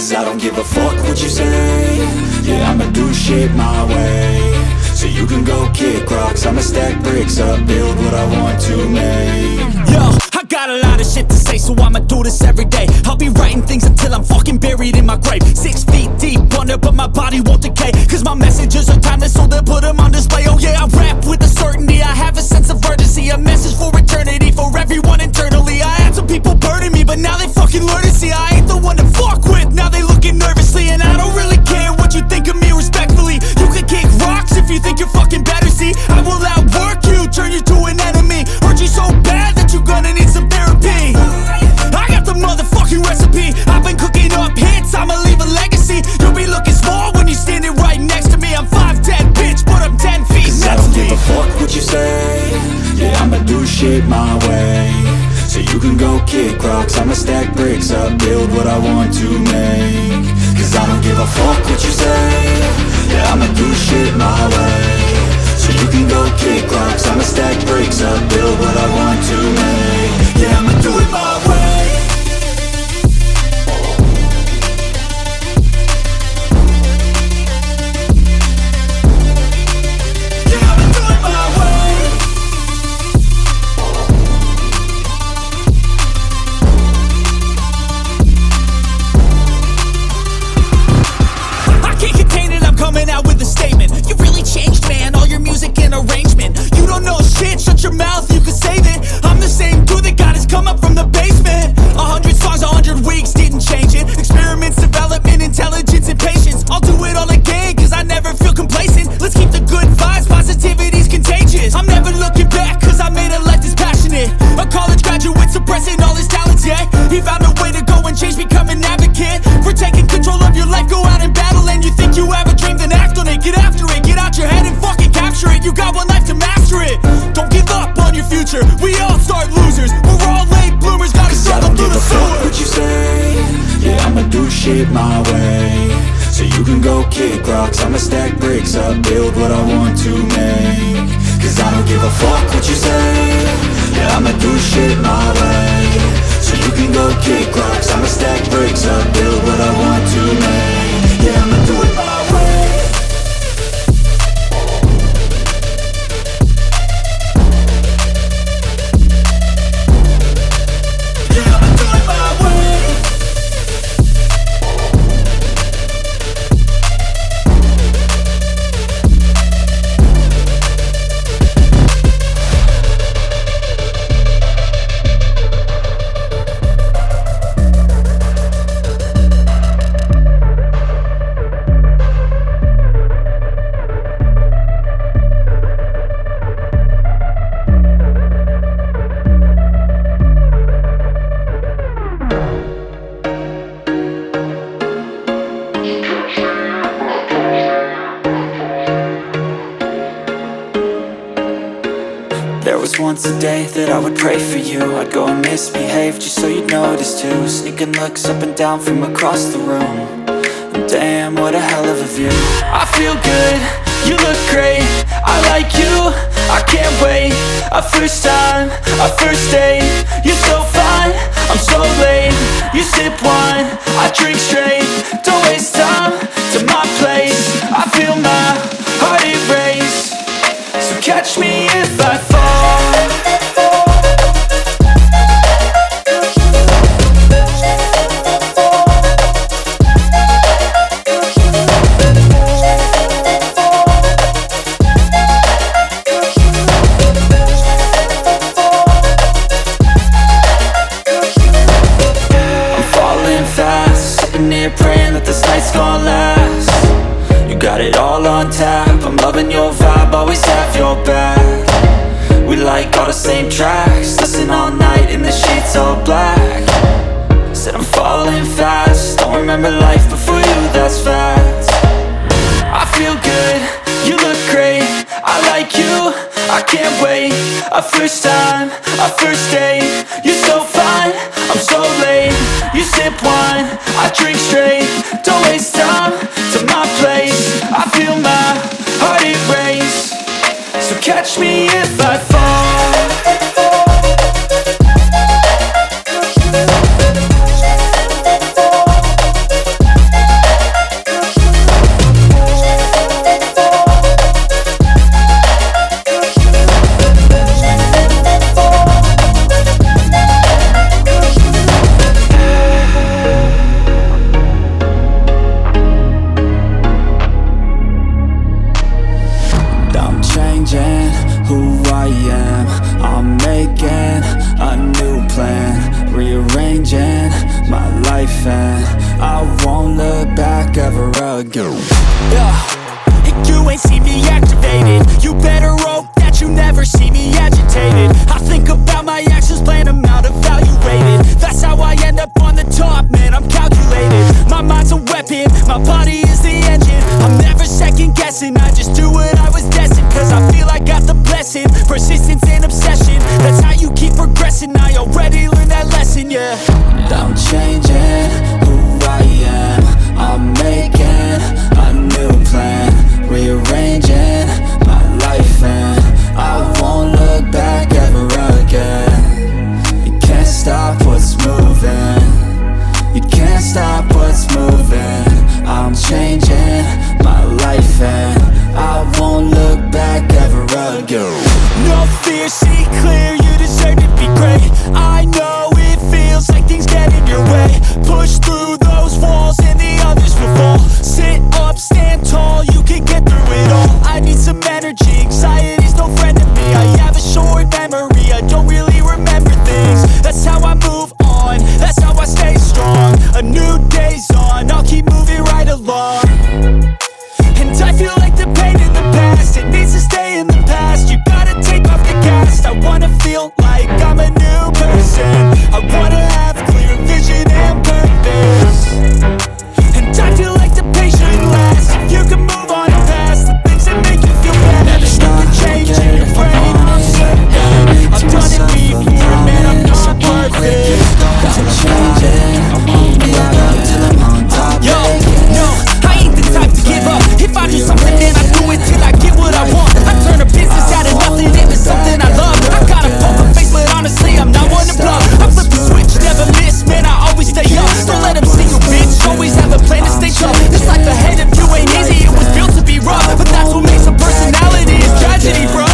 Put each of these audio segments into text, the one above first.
Cause I don't give a fuck what you say. Yeah, I'ma do shit my way. So you can go kick rocks, I'ma stack bricks up, build what I want to make. Yo, I got a lot of shit to say, so I'ma do this every day. I'll be writing things until I'm fucking buried in my grave. 6 feet deep under, but my body won't decay. Cause my messages are timeless, so they'll put them on display. Oh yeah, I rap with a certainty, I have a sense of urgency. A message for eternity, for everyone internally. I had some people burning me, but now they fucking learn to see I ain't the one to fuck with, now they looking nervously. And I don't really care what you think of me, respectfully. You can kick rocks if you think you're fucking better, see. I will outwork you, turn you to an enemy. Hurt you so bad that you're gonna need some therapy. I got the motherfucking recipe. I've been cooking up hits, I'ma leave a legacy. You'll be looking small when you're standing right next to me. I'm 5'10", bitch, but I'm 10 feet next to me. Cause I don't give a fuck what you say. Yeah, I'ma do shit my way. So you can go kick rocks, I'ma stack bricks up, build what I want to make. Cause I don't give a fuck what you say. Yeah, I'ma do shit my way. So you can go kick rocks, I'ma stack bricks up, build what I want to make. Yeah, I'ma do it my way. Coming out with a statement. You really changed, man, all your music and arrangement. You don't know shit, shut your mouth, you can save it. I'm the same dude that got his come up from the basement. 100 songs, 100 weeks, didn't change it. Experiments, development, intelligence, and patience. I'll do it all again, cause I never feel complacent. Let's keep the good vibes, positivity's contagious. I'm never looking back, cause I made a life that's passionate. A college graduate suppressing all his talents, yeah. He found a way to go and change, become an advocate. For taking control of your life, go out and battle. And you think you have a dream, then act on it. Get after it, get out your head and fucking capture it. You got one life to master it. Don't give up on your future, we all start losers. We're all late bloomers, gotta struggle through the sewer. What you say? Yeah, I'ma do shit my way. So you can go kick rocks, I'ma stack bricks up, build what I want to make. Cause I don't give a fuck what you say. Yeah, I'ma do shit my way. So you can go kick rocks, I'ma stack bricks up, build what I want to make. Yeah, I'ma do it my way. There was once a day that I would pray for you. I'd go and misbehave just so you'd notice too. Sneaking looks up and down from across the room. And damn, what a hell of a view. I feel good, you look great, I like you, I can't wait. A first time, a first date. You're so fine, I'm so late. You sip wine, I drink straight. Don't waste time to my place. I feel my heart erase. So catch me if I fall. I'm falling fast, sitting here praying that this night's gonna last. You got it all on tap, I'm loving your vibe, always have your back. We like all the same tracks, listen all night in the sheets all black. Said I'm falling fast, don't remember life before you, that's fact. I feel good, you look great, I like you, I can't wait. A first time, a first date. You're so fine, I'm so late. You sip wine, I drink straight. Don't waste time to my place. I feel my heart erase. So catch me if I fall. life, and I won't look back ever again. You ain't see me activated. You better hope that you never see me agitated. I think about my actions, plan them out, evaluated. That's how I end up on the top, man, I'm calculated. My mind's a weapon, my body is the engine. I'm never second guessing, I just do what I was destined. Cause I feel I got the blessing, persistence and obsession. That's how you keep progressing, I already learned that lesson, yeah. I'm changing who I am, I'm making a new plan, rearranging my life, and I won't look back ever again. You can't stop what's moving, you can't stop what's moving. I'm changing my life, and I won't look back ever again. No fear, see clear, you deserve to be great. I know it feels like things get in your way. Push through those walls and the others will fall. Sit up, stand tall, you can get through it all. I need some energy, anxiety's no friend to me. I have a short memory, I don't really remember things. That's how I move on, that's how I stay strong. A new day's on, I'll keep moving right along. And I feel like the pain in the past, it needs to stay in the past. You gotta take off the gas, I wanna feel like I'm a new person. I wanna have clear vision and purpose. And I feel like the pain shouldn't last. If you can move on and past the things that make you feel bad, Never stop, change forget in it your if I brain, want I'm it. certain. I've done it before, man, I'm not perfect. I'm changing, I won't give up till I'm on top. Yo, no, I ain't the type to give up. If I do something, then I do it till I get what I want. I turn a business out of nothing into something I love. I got a poker face, but honestly, I'm not one to bluff. I flip the switch, never miss, man, I always stay up. Don't let them see you, bitch, always have a plan to stay tough. This life ahead of you ain't easy, it was built to be rough. But that's what makes a personality, is tragedy, bruh.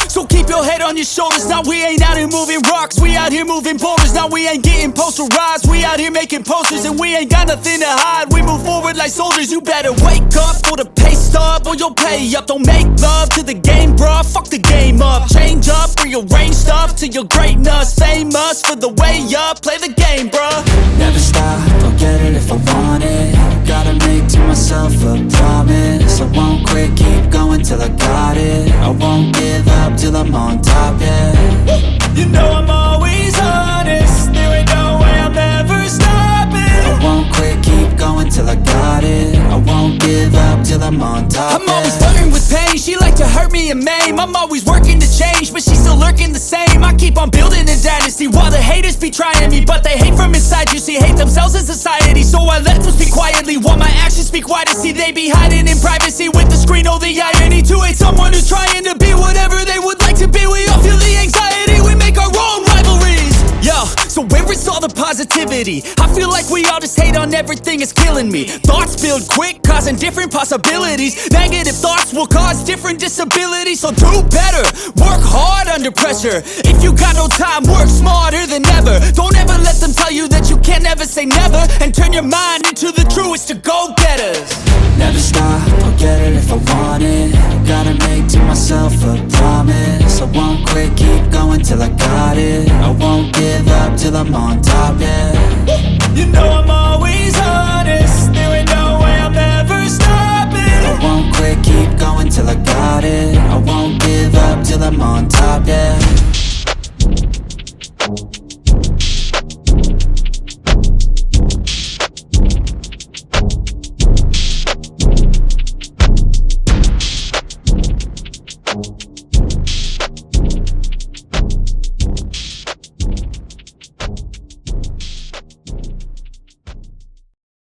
So keep your head on your shoulders. Now we ain't out here moving rocks, we out here moving boulders. Now we ain't getting posterized, we out here making posters. And we ain't got nothing to hide, we move forward like soldiers. You better wake up for the pay stub, or you'll pay up. Don't make love to the game, bruh, fuck the game up. Change up, rearrange stuff to your greatness. Famous for the way up, play the game, bruh. Never stop, I'll get it if I want it. Gotta make to myself a promise, I won't quit, keep going till I got it. I won't give up till I'm on top, yeah. You know I'm always honest, there ain't no way I'm ever stopping. I won't quit, keep going till I got it. I won't give up till I'm on top, I'm always flirting with pain, she like to hurt me and maim. I'm always working to change, but she's still lurking the same. I keep on building a dynasty while the haters be trying me. But they hate from inside, you see, hate themselves in society. So I let them speak quietly while my actions speak wider. See, they be hiding in privacy with the screen, oh the irony. To hate someone who's trying to be whatever they would like to be. We all feel the anxiety, we make our own rivalries. Yo, so where is all the positivity? I feel like we all just hate on everything, it's killing me. Thoughts build quick, causing different possibilities. Negative thoughts will cause different disabilities. So do better, work hard under pressure. If you got no time, work smarter than ever. Don't ever let them tell you that you can't never say never. And turn your mind into the truest of go-getters. Never stop, I'll get it if I want it. Gotta make to myself a promise, I won't quit, keep going till I got it. I won't give up till I'm on top, yeah. You know I'm always honest, there ain't no way I'm ever stopping. I won't quit, keep going till I got it. I won't give up till I'm on top, yeah.